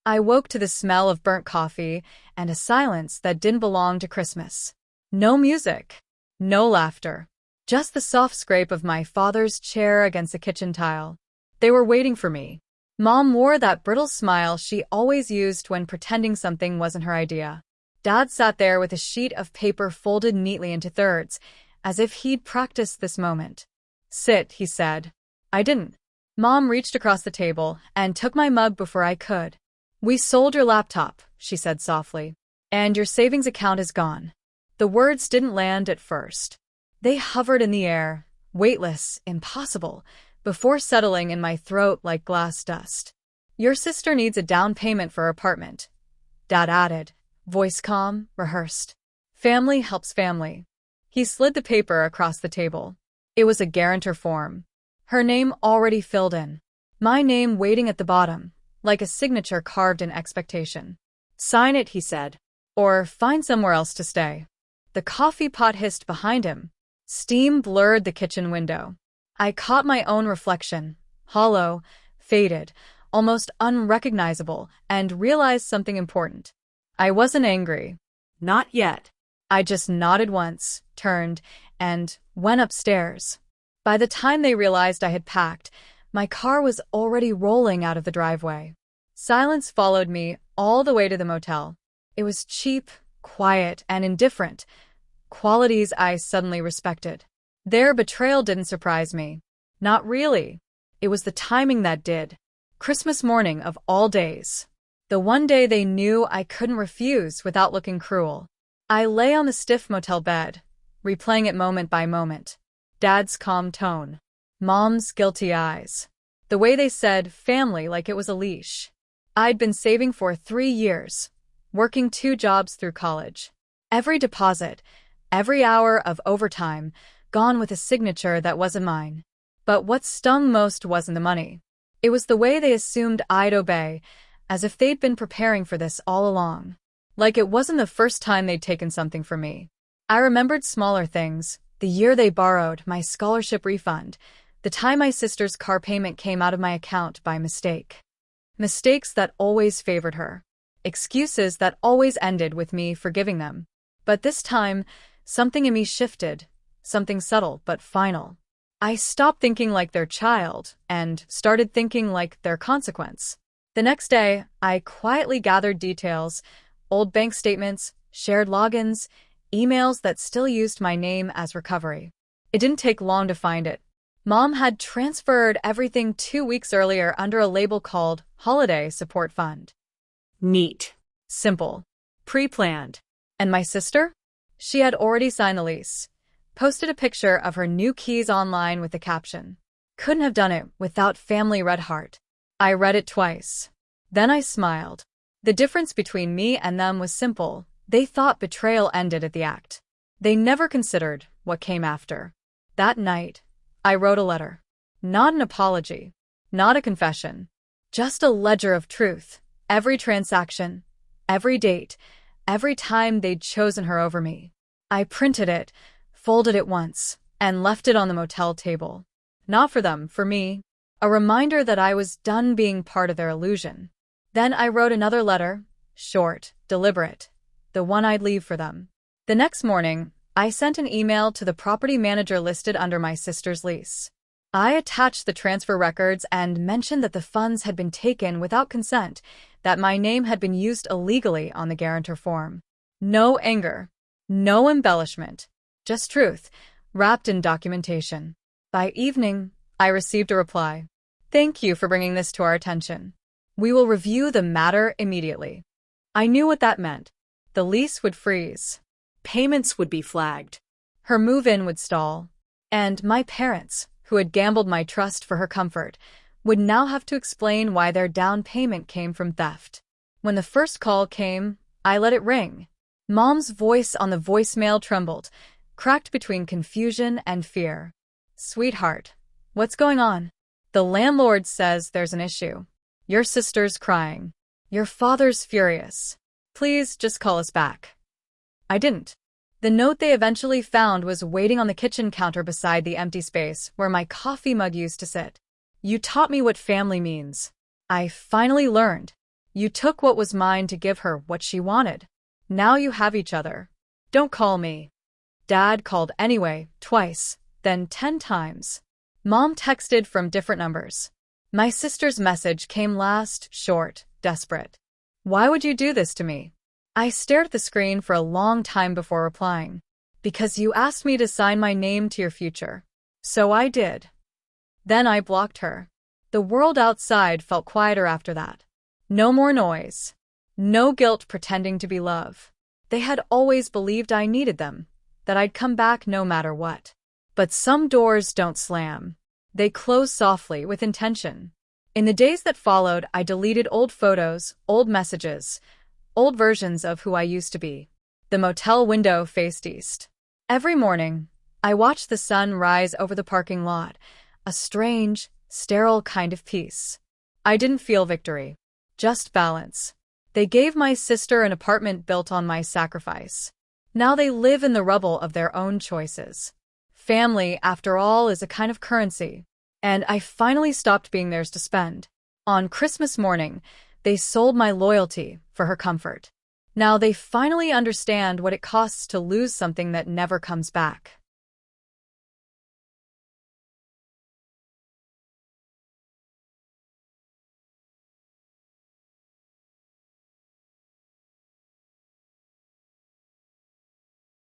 I woke to the smell of burnt coffee and a silence that didn't belong to Christmas. No music, no laughter, just the soft scrape of my father's chair against the kitchen tile. They were waiting for me. Mom wore that brittle smile she always used when pretending something wasn't her idea. Dad sat there with a sheet of paper folded neatly into thirds, as if he'd practiced this moment. "Sit," he said. I didn't. Mom reached across the table and took my mug before I could. "We sold your laptop," she said softly, "and your savings account is gone." The words didn't land at first. They hovered in the air, weightless, impossible, before settling in my throat like glass dust. "Your sister needs a down payment for her apartment," Dad added, voice calm, rehearsed. "Family helps family." He slid the paper across the table. It was a guarantor form. Her name already filled in. My name waiting at the bottom, like a signature carved in expectation. "Sign it," he said, "or find somewhere else to stay." The coffee pot hissed behind him. Steam blurred the kitchen window. I caught my own reflection, hollow, faded, almost unrecognizable, and realized something important. I wasn't angry. Not yet. I just nodded once, turned, and went upstairs. By the time they realized I had packed, my car was already rolling out of the driveway. Silence followed me all the way to the motel. It was cheap, quiet, and indifferent, qualities I suddenly respected. Their betrayal didn't surprise me. Not really. It was the timing that did. Christmas morning of all days. The one day they knew I couldn't refuse without looking cruel. I lay on the stiff motel bed, replaying it moment by moment. Dad's calm tone. Mom's guilty eyes. The way they said family like it was a leash. I'd been saving for 3 years, working 2 jobs through college. Every deposit, every hour of overtime, gone with a signature that wasn't mine. But what stung most wasn't the money. It was the way they assumed I'd obey, as if they'd been preparing for this all along. Like it wasn't the first time they'd taken something from me. I remembered smaller things, the year they borrowed, my scholarship refund, the time my sister's car payment came out of my account by mistake. Mistakes that always favored her. Excuses that always ended with me forgiving them. But this time, something in me shifted. Something subtle but final. I stopped thinking like their child and started thinking like their consequence. The next day, I quietly gathered details, old bank statements, shared logins, emails that still used my name as recovery. It didn't take long to find it. Mom had transferred everything 2 weeks earlier under a label called Holiday Support Fund. Neat. Simple. Pre-planned. And my sister? She had already signed the lease. Posted a picture of her new keys online with the caption, "Couldn't have done it without family red heart." I read it twice. Then I smiled. The difference between me and them was simple. They thought betrayal ended at the act. They never considered what came after. That night, I wrote a letter. Not an apology. Not a confession. Just a ledger of truth. Every transaction. Every date. Every time they'd chosen her over me. I printed it, folded it once, and left it on the motel table. Not for them, for me. A reminder that I was done being part of their illusion. Then I wrote another letter, short, deliberate, the one I'd leave for them. The next morning, I sent an email to the property manager listed under my sister's lease. I attached the transfer records and mentioned that the funds had been taken without consent, that my name had been used illegally on the guarantor form. No anger, no embellishment. Just truth, wrapped in documentation. By evening, I received a reply. "Thank you for bringing this to our attention. We will review the matter immediately." I knew what that meant. The lease would freeze. Payments would be flagged. Her move-in would stall. And my parents, who had gambled my trust for her comfort, would now have to explain why their down payment came from theft. When the first call came, I let it ring. Mom's voice on the voicemail trembled, cracked between confusion and fear. "Sweetheart, what's going on? The landlord says there's an issue. Your sister's crying. Your father's furious. Please just call us back." I didn't. The note they eventually found was waiting on the kitchen counter beside the empty space where my coffee mug used to sit. "You taught me what family means." I finally learned. You took what was mine to give her what she wanted. Now you have each other. Don't call me. Dad called anyway, twice, then 10 times. Mom texted from different numbers. My sister's message came last, short, desperate. Why would you do this to me? I stared at the screen for a long time before replying. Because you asked me to sign my name to your future. So I did. Then I blocked her. The world outside felt quieter after that. No more noise. No guilt pretending to be love. They had always believed I needed them, that I'd come back no matter what. But some doors don't slam. They close softly with intention. In the days that followed, I deleted old photos, old messages, old versions of who I used to be. The motel window faced east. Every morning, I watched the sun rise over the parking lot, a strange, sterile kind of peace. I didn't feel victory, just balance. They gave my sister an apartment built on my sacrifice. Now they live in the rubble of their own choices. Family, after all, is a kind of currency. And I finally stopped being theirs to spend. On Christmas morning, they sold my loyalty for her comfort. Now they finally understand what it costs to lose something that never comes back.